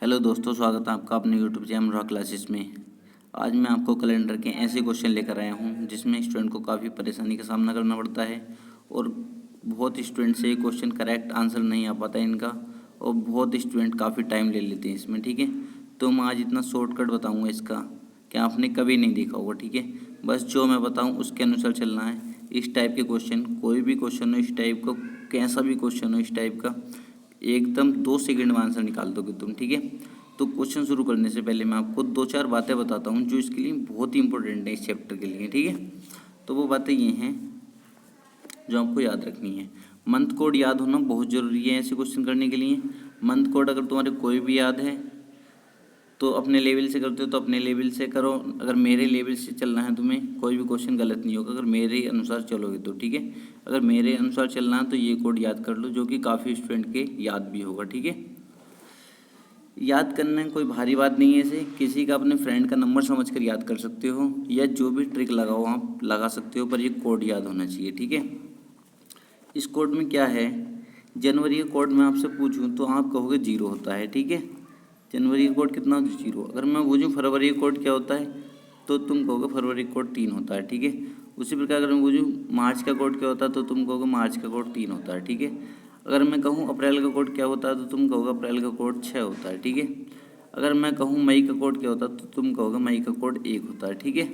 Hello दोस्तों, स्वागत है आपका अपने यूट्यूब चैनल रॉक क्लासेस में। आज मैं आपको कैलेंडर के ऐसे क्वेश्चन लेकर आया हूं जिसमें स्टूडेंट को काफ़ी परेशानी का सामना करना पड़ता है और बहुत स्टूडेंट से क्वेश्चन करेक्ट आंसर नहीं आ पाता है इनका, और बहुत स्टूडेंट काफ़ी टाइम ले लेते हैं इसमें। ठीक है, तो मैं आज इतना शॉर्टकट बताऊँगा इसका कि आपने कभी नहीं देखा होगा। ठीक है, बस जो मैं बताऊँ उसके अनुसार चलना है। इस टाइप के क्वेश्चन, कोई भी क्वेश्चन हो इस टाइप का, कैसा भी क्वेश्चन हो इस टाइप का, एकदम 2 सेकंड में आंसर निकाल दोगे तुम। ठीक है, तो क्वेश्चन शुरू करने से पहले मैं आपको 2-4 बातें बताता हूँ जो इसके लिए बहुत ही इंपॉर्टेंट है इस चैप्टर के लिए। ठीक है, तो वो बातें ये हैं जो आपको याद रखनी है। मंथ कोड याद होना बहुत ज़रूरी है ऐसे क्वेश्चन करने के लिए। मंथ कोड अगर तुम्हारे कोई भी याद है तो अपने लेवल से करते हो तो अपने लेवल से करो। अगर मेरे लेवल से चलना है तुम्हें, कोई भी क्वेश्चन गलत नहीं होगा अगर मेरे अनुसार चलोगे तो। ठीक है, अगर मेरे अनुसार चलना है तो ये कोड याद कर लो, जो कि काफ़ी स्टूडेंट के याद भी होगा। ठीक है, याद करना कोई भारी बात नहीं है। इसे किसी का अपने फ्रेंड का नंबर समझ कर याद कर सकते हो, या जो भी ट्रिक लगाओ आप लगा सकते हो, पर ये कोड याद होना चाहिए। ठीक है, इस कोड में क्या है, जनवरी का कोड मैं आपसे पूछूं तो आप कहोगे 0 होता है। ठीक है, जनवरी का कोड कितना होता है? 0। अगर मैं पूछूं फरवरी का कोड क्या होता है तो तुम कहोगे फरवरी का कोड 3 होता है। ठीक है, उसी प्रकार अगर मैं पूछूं मार्च का कोड क्या होता है तो तुम कहोगे मार्च का कोड 3 होता है। ठीक है, अगर मैं कहूँ अप्रैल का कोड क्या होता है तो तुम कहोगे अप्रैल का कोड 6 होता है। ठीक है, अगर मैं कहूँ मई का कोड क्या होता है तो तुम कहोगे मई का कोड 1 होता है। ठीक है,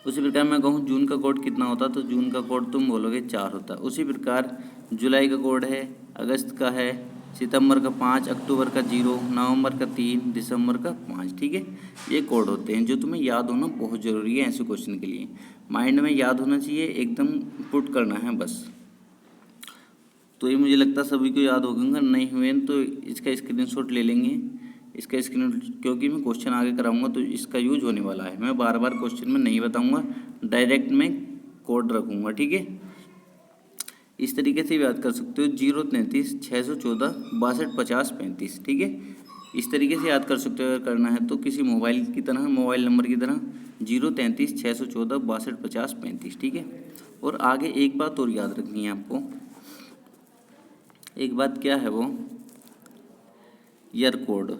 उसी प्रकार मैं कहूँ जून का कोड कितना होता है तो जून का कोड तुम बोलोगे 4 होता है। उसी प्रकार जुलाई का कोड है, अगस्त का है, सितंबर का 5, अक्टूबर का 0, नवंबर का 3, दिसंबर का 5। ठीक है, ये कोड होते हैं जो तुम्हें याद होना बहुत ज़रूरी है ऐसे क्वेश्चन के लिए। माइंड में याद होना चाहिए, एकदम पुट करना है बस। तो ये मुझे लगता है सभी को याद होगा, नहीं हुए तो इसका स्क्रीनशॉट ले लेंगे। इसका स्क्रीन, क्योंकि मैं क्वेश्चन आगे कराऊंगा तो इसका यूज होने वाला है। मैं बार बार क्वेश्चन में नहीं बताऊंगा, डायरेक्ट में कोड रखूंगा। ठीक है, इस तरीके से याद कर सकते हो 033 614 62 50 35। ठीक है, इस तरीके से याद कर सकते हो। अगर करना है तो किसी मोबाइल की तरह, मोबाइल नंबर की तरह 033 614 62 50 35। ठीक है, और आगे एक बात और याद रखनी है आपको। एक बात क्या है वो, ईयर कोड।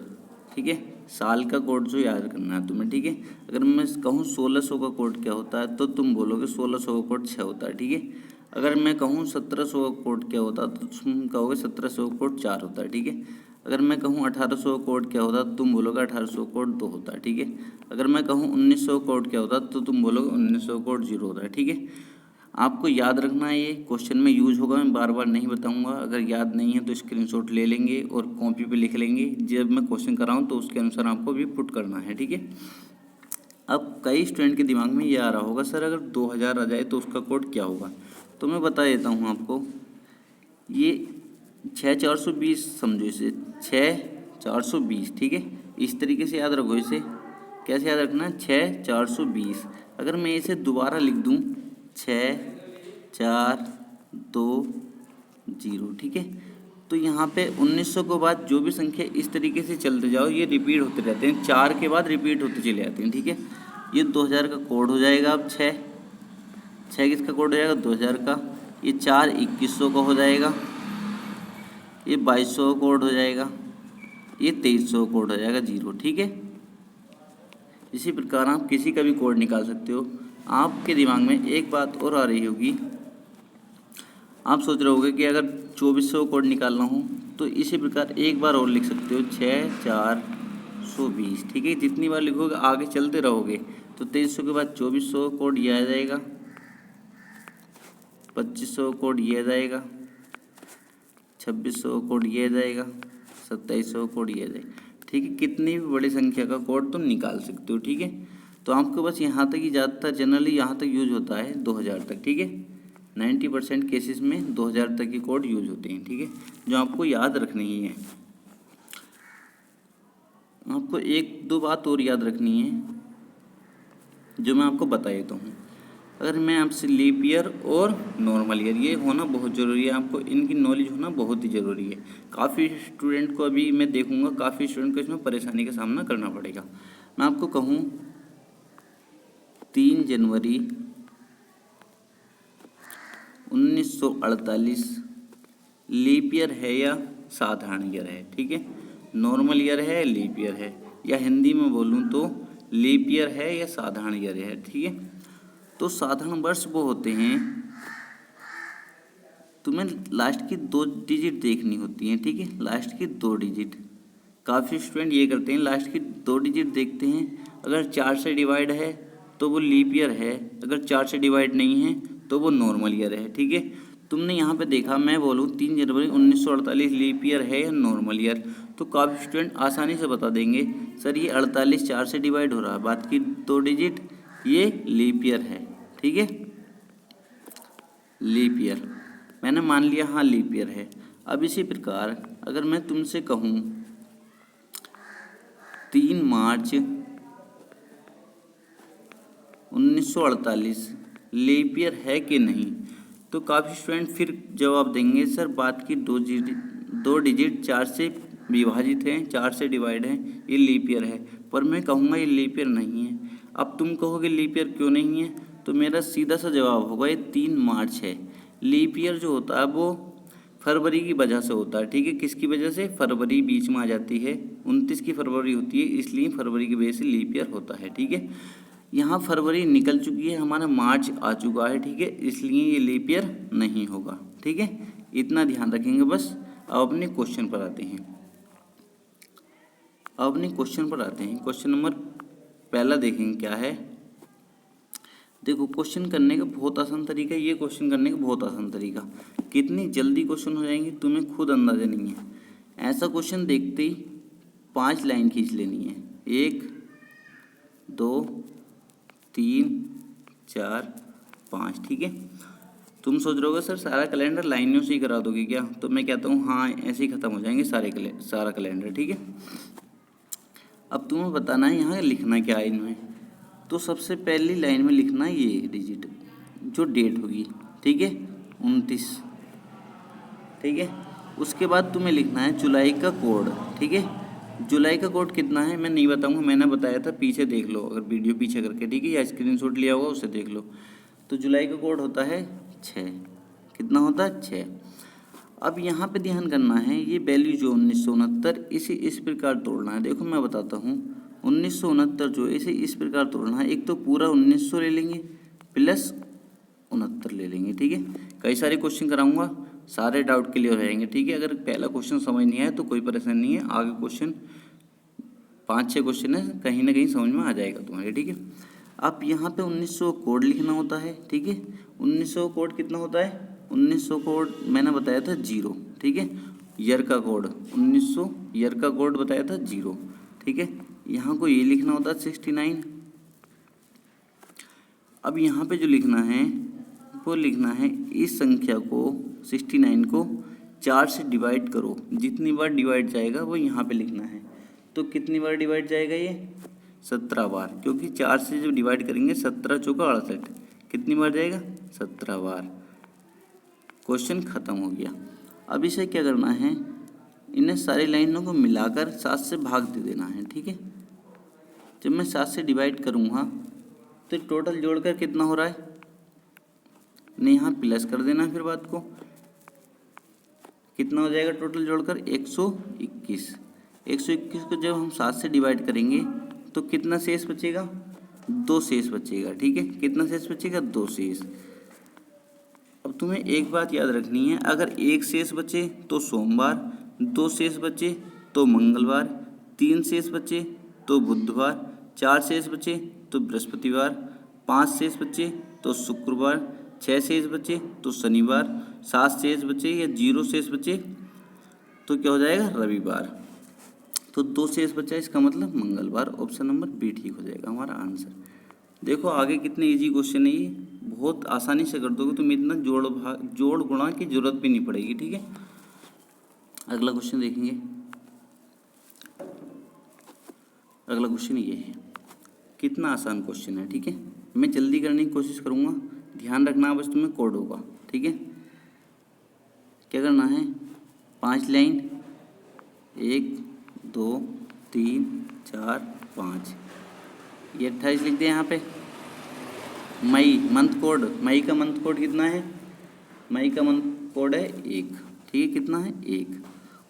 ठीक है, साल का कोड जो याद करना है तुम्हें। ठीक है, अगर मैं कहूँ 1600 का कोड क्या होता है तो तुम बोलोगे 1600 का कोड 6 होता है। ठीक है, अगर मैं कहूँ 1700 का कोड क्या होता है तो तुम कहोगे 1700 का कोड 4 होता है। ठीक है, अगर मैं कहूँ 1800 का कोड क्या होता है तो तुम बोलोगे 1800 कोड 2 होता है। ठीक है, अगर मैं कहूँ 1900 कोड क्या होता है तो तुम बोलोगे 1900 कोड 0 होता है। ठीक है, आपको याद रखना है, ये क्वेश्चन में यूज होगा, मैं बार बार नहीं बताऊंगा। अगर याद नहीं है तो स्क्रीनशॉट ले लेंगे और कॉपी पे लिख लेंगे। जब मैं क्वेश्चन कराऊं तो उसके अनुसार आपको भी पुट करना है। ठीक है, अब कई स्टूडेंट के दिमाग में ये आ रहा होगा, सर अगर 2000 आ जाए तो उसका कोड क्या होगा। तो मैं बता देता हूँ आपको, ये 6420 समझो इसे, 6420। ठीक है, इस तरीके से याद रखो इसे। कैसे याद रखना है, 6420। अगर मैं इसे दोबारा लिख दूँ 6 4 2 0। ठीक है, तो यहाँ पे 1900 के बाद जो भी संख्या इस तरीके से चलते जाओ ये रिपीट होते रहते हैं, 4 के बाद रिपीट होते चले जाते हैं। ठीक है, ये 2000 का कोड हो जाएगा। अब 6 किसका कोड हो जाएगा, 2000 का। ये 4 2100 का हो जाएगा, ये 2200 का कोड हो जाएगा, ये 2300 का कोड हो जाएगा 0। ठीक है, इसी प्रकार आप किसी का भी कोड निकाल सकते हो। आपके दिमाग में एक बात और आ रही होगी, आप सोच रहे होगे कि अगर 2400 कोड निकालना हो तो इसी प्रकार एक बार और लिख सकते हो 6420। ठीक है, जितनी बार लिखोगे आगे चलते रहोगे तो 2300 के बाद 2400 कोड ये आ जाएगा, 2500 कोड ये आ जाएगा, 2600 कोड ये आ जाएगा, 2700 कोड ये आ जाएगा। ठीक है, कितनी भी बड़ी संख्या का कोड तुम निकाल सकते हो। ठीक है, तो आपको बस यहाँ तक ही, ज़्यादातर जनरली यहाँ तक यूज होता है 2000 तक। ठीक है, 90% केसेस में 2000 तक के कोड यूज होते हैं। ठीक है, जो आपको याद रखनी ही है। आपको एक दो बात और याद रखनी है जो मैं आपको बता देता हूँ। अगर मैं आपसे लीप ईयर और नॉर्मल ईयर, ये होना बहुत ज़रूरी है, आपको इनकी नॉलेज होना बहुत ही ज़रूरी है। काफ़ी स्टूडेंट को अभी मैं देखूँगा, काफ़ी स्टूडेंट को इसमें परेशानी का सामना करना पड़ेगा। मैं आपको कहूँ 3 जनवरी 1948 लीप ईयर है या साधारण ईयर है। ठीक है, नॉर्मल ईयर है, लीप ईयर है, या हिंदी में बोलूँ तो लीप ईयर है या साधारण ईयर है। ठीक है, तो साधारण वर्ष वो होते हैं, तुम्हें लास्ट की 2 डिजिट देखनी होती हैं। ठीक है, लास्ट की 2 डिजिट। काफ़ी स्टूडेंट ये करते हैं, लास्ट की 2 डिजिट देखते हैं, अगर 4 से डिवाइड है तो वो लीप ईयर है, अगर 4 से डिवाइड नहीं है तो वो नॉर्मल ईयर है। ठीक है, तुमने यहाँ पे देखा, मैं बोलूँ 3 जनवरी 1948 लीप ईयर है या नॉर्मल ईयर, तो काफ़ी स्टूडेंट आसानी से बता देंगे सर ये 48 4 से डिवाइड हो रहा है, बात की 2 डिजिट, ये लीप ईयर है। ठीक है, लीप ईयर मैंने मान लिया, हाँ लीप ईयर है। अब इसी प्रकार अगर मैं तुमसे कहूँ 3 मार्च 1948 लीप ईयर है कि नहीं, तो काफ़ी स्टूडेंट फिर जवाब देंगे सर बात की 2 डिजिट 4 से विभाजित हैं, 4 से डिवाइड है, ये लीप ईयर है। पर मैं कहूँगा ये लीप ईयर नहीं है। अब तुम कहोगे लीप ईयर क्यों नहीं है, तो मेरा सीधा सा जवाब होगा ये 3 मार्च है। लीप ईयर जो होता है वो फरवरी की वजह से होता है। ठीक है, किसकी वजह से, फरवरी बीच में आ जाती है, 29 की फरवरी होती है, इसलिए फरवरी की वजह से लीप ईयर होता है। ठीक है, यहाँ फरवरी निकल चुकी है, हमारा मार्च आ चुका है। ठीक है, इसलिए ये लीप ईयर नहीं होगा। ठीक है, इतना ध्यान रखेंगे बस। अब अपने क्वेश्चन पर आते हैं, क्वेश्चन नंबर पहला देखेंगे क्या है। देखो, क्वेश्चन करने का बहुत आसान तरीका, ये क्वेश्चन करने का बहुत आसान तरीका, कितनी जल्दी क्वेश्चन हो जाएंगे तुम्हें खुद अंदाजा नहीं है। ऐसा क्वेश्चन देखते ही 5 लाइन खींच लेनी है, 1 2 3 4 5। ठीक है, तुम सोच रहे होगे सर सारा कैलेंडर लाइनों से ही करा दोगे क्या, तो मैं कहता हूँ हाँ ऐसे ही ख़त्म हो जाएंगे सारा कैलेंडर। ठीक है, अब तुम्हें बताना है यहाँ लिखना क्या है इनमें। तो सबसे पहली लाइन में लिखना है ये डिजिट जो डेट होगी। ठीक है, 29। ठीक है, उसके बाद तुम्हें लिखना है जुलाई का कोड। ठीक है, जुलाई का कोड कितना है मैं नहीं बताऊंगा, मैंने बताया था, पीछे देख लो अगर वीडियो पीछे करके। ठीक है, या स्क्रीनशॉट लिया होगा उसे देख लो। तो जुलाई का कोड होता है 6। कितना होता है, 6। अब यहाँ पे ध्यान करना है, ये वैल्यू जो 1969 इसे इस प्रकार तोड़ना है। देखो मैं बताता हूँ, 1969 जो इसे इस प्रकार तोड़ना है, एक तो पूरा 1900 ले लेंगे प्लस 69 ले लेंगे। ठीक है, कई सारे क्वेश्चन कराऊंगा, सारे डाउट क्लियर हो जाएंगे। ठीक है, अगर पहला क्वेश्चन समझ नहीं आया तो कोई परेशानी नहीं है, आगे क्वेश्चन 5-6 क्वेश्चन है, कहीं ना कहीं समझ में आ जाएगा तुम्हारे। ठीक है, अब यहाँ पे 1900 कोड लिखना होता है। ठीक है, 1900 कोड कितना होता है, 1900 कोड मैंने बताया था 0। ठीक है, ईयर का कोड 1900, ईयर का कोड बताया था 0। ठीक है, यहाँ को ये लिखना होता है 69। अब यहाँ पे जो लिखना है वो लिखना है इस संख्या को 69 को 4 से डिवाइड करो, जितनी बार डिवाइड जाएगा वो यहाँ पे लिखना है। तो कितनी बार डिवाइड जाएगा ये, 17 बार, क्योंकि 4 से जब डिवाइड करेंगे 17 चौका 68, कितनी बार जाएगा, 17 बार। क्वेश्चन ख़त्म हो गया। अब इसे क्या करना है, इन्हें सारी लाइनों को मिलाकर 7 से भाग दे देना है। ठीक है, जब मैं 7 से डिवाइड करूँगा तो टोटल जोड़कर कितना हो रहा है, नहीं यहाँ प्लस कर देना, फिर बात को कितना हो जाएगा टोटल जोड़कर, 121। 121 को जब हम 7 से डिवाइड करेंगे तो कितना शेष बचेगा, 2 शेष बचेगा। ठीक है, कितना शेष बचेगा, 2 शेष। अब तुम्हें एक बात याद रखनी है, अगर 1 शेष बचे तो सोमवार, 2 शेष बचे तो मंगलवार, 3 शेष बचे तो बुधवार, 4 शेष बचे तो बृहस्पतिवार, 5 शेष बचे तो शुक्रवार, 6 शेष बचे तो शनिवार, 7 शेष बचे या 0 शेष बचे तो क्या हो जाएगा, रविवार। तो 2 शेष बचा, इसका मतलब मंगलवार। ऑप्शन नंबर बी ठीक हो जाएगा हमारा आंसर। देखो आगे कितने इजी क्वेश्चन है ये, बहुत आसानी से कर दोगे, तुम इतना जोड़ गुणा की जरूरत भी नहीं पड़ेगी। ठीक है, अगला क्वेश्चन देखेंगे। अगला क्वेश्चन ये है, कितना आसान क्वेश्चन है। ठीक है, मैं जल्दी करने की कोशिश करूँगा, ध्यान रखना बस तुम्हें कोड होगा। ठीक है, क्या करना है, 5 लाइन, 1 2 3 4 5, ये 28 लिख दिया यहाँ पे। मई मंथ कोड, मई का मंथ कोड कितना है, मई का मंथ कोड है 1। ठीक है, कितना है, 1।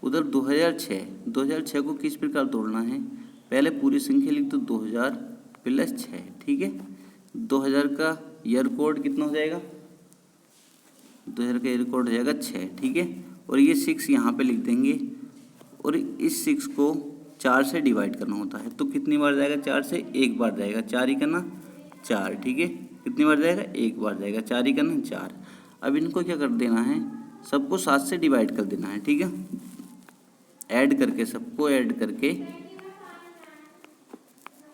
उधर 2006 को किस प्रकार तोड़ना है, पहले पूरी संख्या लिख दो 2000 प्लस 6, ठीक है। 2000 का ईयर कोड कितना हो जाएगा, 2000 का ईयर कोड हो जाएगा 6, ठीक है। और ये 6 यहाँ पे लिख देंगे और इस 6 को 4 से डिवाइड करना होता है, तो कितनी बार जाएगा, 4 से एक बार जाएगा, 4 ही करना 4, ठीक है। कितनी बार जाएगा, एक बार जाएगा, 4 ही करना 4। अब इनको क्या कर देना है, सबको 7 से डिवाइड कर देना है, ठीक है। ऐड करके, सबको ऐड करके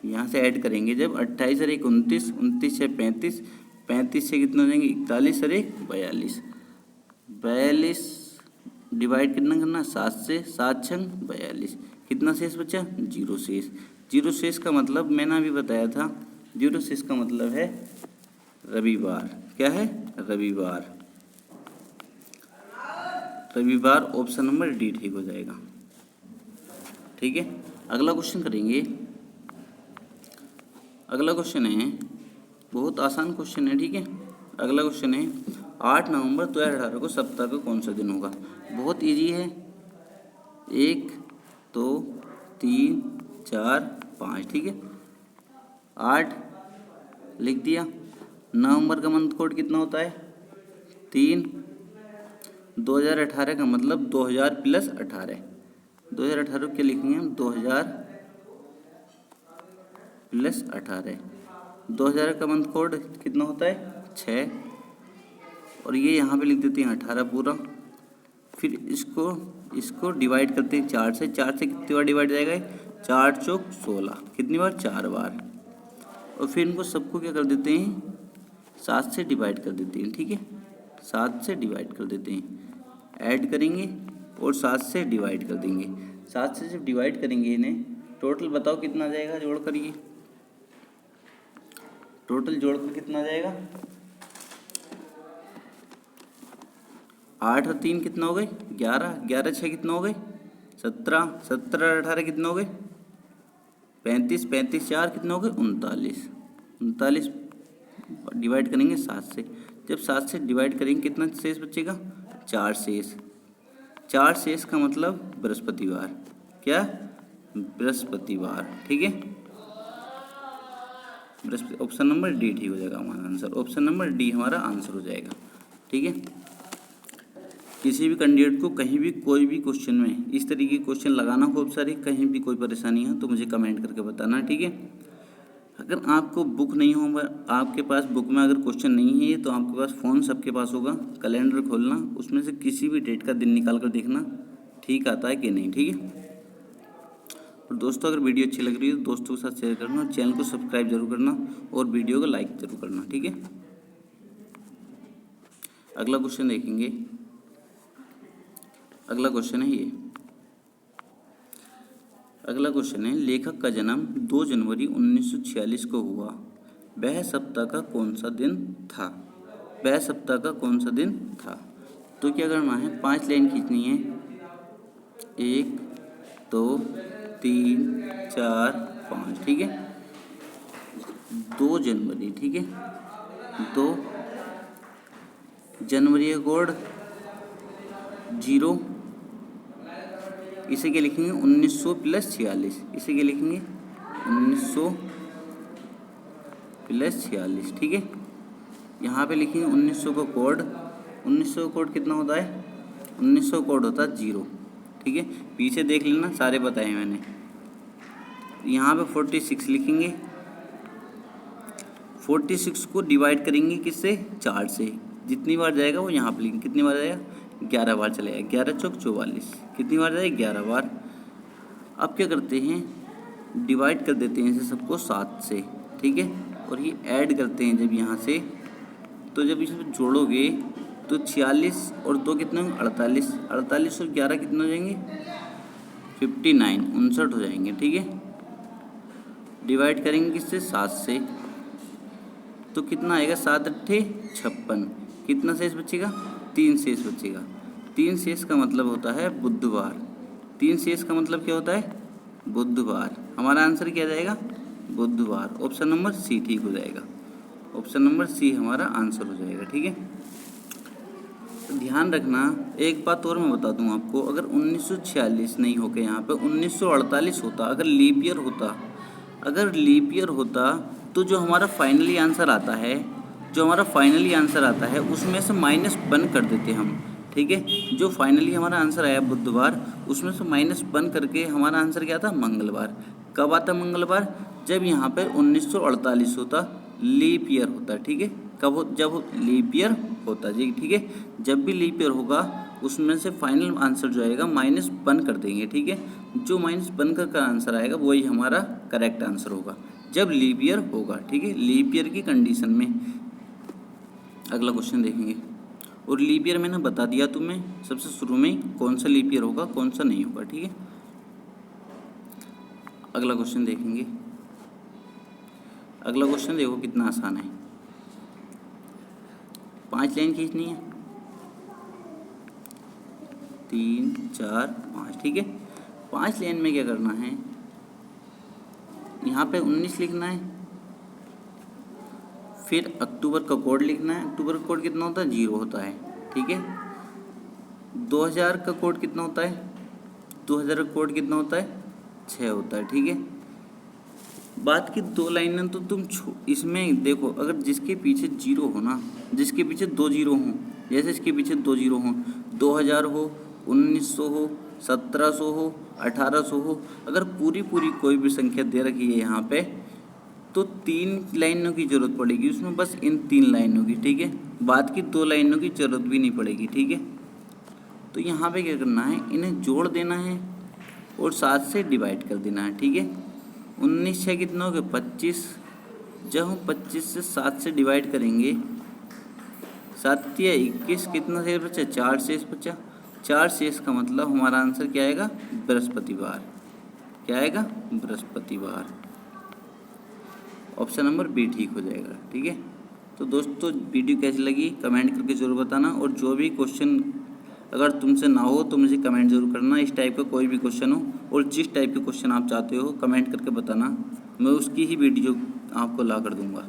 यहाँ से ऐड करेंगे जब 28 और 1 29, 29 से 35, 35 से कितना हो जाएंगे 41 और 1 42, 42 डिवाइड कितना करना 7 से, 7 छंग 42, कितना शेष बचा, 0 शेष। 0 शेष का मतलब मैंने अभी बताया था, 0 शेष का मतलब है रविवार। क्या है, रविवार। रविवार ऑप्शन नंबर डी ठीक हो जाएगा, ठीक है। अगला क्वेश्चन करेंगे। अगला क्वेश्चन है, बहुत आसान क्वेश्चन है, ठीक है। अगला क्वेश्चन है 8 नवंबर 2018 को सप्ताह का कौन सा दिन होगा। बहुत इजी है, 1 2 3 4 5, ठीक है। 8 लिख दिया। नवंबर का मंथ कोड कितना होता है, 3। 2018 का मतलब 2000 प्लस 18, 2018 क्या लिखेंगे हम, 2000 प्लस 18। 2000 का मंथ कोड कितना होता है, 6। और ये यहाँ पे लिख देते हैं 18 पूरा। फिर इसको डिवाइड करते हैं 4 से। 4 से कितनी बार डिवाइड जाएगा, 4 चौक 16, कितनी बार, 4 बार। और फिर इनको सबको क्या कर देते हैं, 7 से डिवाइड कर देते हैं, ठीक है। 7 से डिवाइड कर देते हैं, ऐड करेंगे और 7 से डिवाइड कर देंगे। 7 से जब डिवाइड करेंगे इन्हें, टोटल बताओ कितना आ जाएगा, जोड़ करिए। टोटल जोड़कर कितना आ जाएगा, 8 और 3 कितना हो गए, 11, 11 6 कितना हो गए, 17, 17 और 18 कितना हो गए, 35, 35 4 कितना हो गए, 39, 39 डिवाइड करेंगे 7 से। जब 7 से डिवाइड करेंगे कितना शेष बचेगा, 4 शेष। 4 शेष का मतलब बृहस्पतिवार। क्या, बृहस्पतिवार, ठीक है। ऑप्शन नंबर डी ठीक हो जाएगा हमारा आंसर। ऑप्शन नंबर डी हमारा आंसर हो जाएगा, ठीक है। किसी भी कैंडिडेट को कहीं भी कोई भी क्वेश्चन में इस तरीके के क्वेश्चन लगाना, खूब सारी, कहीं भी कोई परेशानी है तो मुझे कमेंट करके बताना, ठीक है। अगर आपको बुक नहीं हो, आपके पास बुक में अगर क्वेश्चन नहीं है तो आपके पास फ़ोन सबके पास होगा, कैलेंडर खोलना, उसमें से किसी भी डेट का दिन निकाल कर देखना ठीक आता है कि नहीं, ठीक है। और दोस्तों अगर वीडियो अच्छी लग रही है तो दोस्तों के साथ शेयर करना, चैनल को सब्सक्राइब जरूर करना और वीडियो को लाइक जरूर करना, ठीक है। अगला क्वेश्चन देखेंगे। अगला क्वेश्चन है ये, अगला क्वेश्चन है, लेखक का जन्म 2 जनवरी 1946 को हुआ, वह सप्ताह का कौन सा दिन था, वह सप्ताह का कौन सा दिन था। तो क्या करना है, 5 लाइन खींचनी है, 1 2 3 4 5, ठीक है। 2 जनवरी, ठीक है। 2 जनवरी का कोड 0, इसे क्या लिखेंगे, 1900 प्लस 46, इसे क्या लिखेंगे, 1900 प्लस 46, ठीक है। यहाँ पे लिखेंगे 1900 का कोड, 1900 का कोड कितना होता है, 1900 कोड होता है 0, ठीक है। पीछे देख लेना, सारे बताए मैंने। यहाँ पे 46 लिखेंगे, 46 को डिवाइड करेंगे किससे, 4 से। जितनी बार जाएगा वो यहाँ पे लिखेंगे, कितनी बार जाएगा, 11 बार चलेगा, 11 चौक 44, कितनी बार जाएगा, 11 बार। अब क्या करते हैं, डिवाइड कर देते हैं इसे सबको 7 से, ठीक है। और ये ऐड करते हैं जब यहाँ से, तो जब इसमें जोड़ोगे तो 46 और 2 कितने होंगे, 48, 48 और 11 कितने हो जाएंगे, 59, 59 हो जाएंगे, ठीक है। डिवाइड करेंगे किससे, 7 से, तो कितना आएगा, 7 अट्ठे 56, कितना शेष बचेगा, 3 शेष बचेगा। 3 शेष का मतलब होता है बुधवार। 3 शेष का मतलब क्या होता है, बुधवार। हमारा आंसर क्या जाएगा, बुधवार। ऑप्शन नंबर सी ठीक हो जाएगा, ऑप्शन नंबर सी हमारा आंसर हो जाएगा, ठीक है। ध्यान रखना, एक बात और मैं बता दूं आपको, अगर 1946 नहीं होके यहाँ पे 1948 होता, अगर लीप ईयर होता तो जो हमारा फाइनली आंसर आता है उसमें से -1 कर देते हम। ठीक है, जो फाइनली हमारा आंसर आया बुधवार, उसमें से -1 करके हमारा आंसर क्या था, मंगलवार। कब आता मंगलवार, जब यहाँ पे 1948 होता, लीप ईयर होता। ठीक है, जब लीप ईयर होता जी। ठीक है, जब भी लीप ईयर होगा उसमें से फाइनल आंसर जो आएगा -1 कर देंगे। ठीक है, जो -1 का आंसर आएगा वही हमारा करेक्ट आंसर होगा जब लीप ईयर होगा। ठीक है, लीप ईयर की कंडीशन में। अगला क्वेश्चन देखेंगे, और लीप ईयर मैंने बता दिया तुम्हें सबसे शुरू में कौन सा लीप ईयर होगा कौन सा नहीं होगा। ठीक है, अगला क्वेश्चन देखेंगे। अगला क्वेश्चन देखो कितना आसान है। 5 लाइन खींचनी है, 3 4 5। ठीक है, 5 लाइन में क्या करना है, यहाँ पे 19 लिखना है, फिर अक्टूबर का कोड लिखना है। अक्टूबर का कोड कितना होता है, 0 होता है। ठीक है, 2000 का कोड कितना होता है, 2000 का कोड कितना होता है, 6 होता है। ठीक है, बात की 2 लाइनें तो तुम इसमें देखो, अगर जिसके पीछे 0 हो ना, जिसके पीछे 2 0 हों, जैसे इसके पीछे 2 0 हों, 2000 हो, 1900 हो, 1700 हो, 1800 हो, अगर पूरी कोई भी संख्या दे रखी है यहाँ पे, तो 3 लाइनों की ज़रूरत पड़ेगी उसमें, बस इन 3 लाइनों की। ठीक है, बाद की 2 लाइनों की ज़रूरत भी नहीं पड़ेगी। ठीक है, तो यहाँ पे क्या करना है, इन्हें जोड़ देना है और 7 से डिवाइड कर देना है। ठीक है, 19 6 कितना हो गया, 25। जब हम 25 से 7 से डिवाइड करेंगे, 7 या 21, कितना शेष बचा, 4 शेष बचा। 4 शेष का मतलब हमारा आंसर क्या आएगा, बृहस्पतिवार। क्या आएगा, बृहस्पतिवार। ऑप्शन नंबर बी ठीक हो जाएगा। ठीक है, तो दोस्तों वीडियो कैसी लगी कमेंट करके ज़रूर बताना, और जो भी क्वेश्चन अगर तुमसे ना हो तो मुझे कमेंट ज़रूर करना। इस टाइप का कोई भी क्वेश्चन हो और जिस टाइप के क्वेश्चन आप चाहते हो कमेंट करके बताना, मैं उसकी ही वीडियो आपको ला कर दूँगा।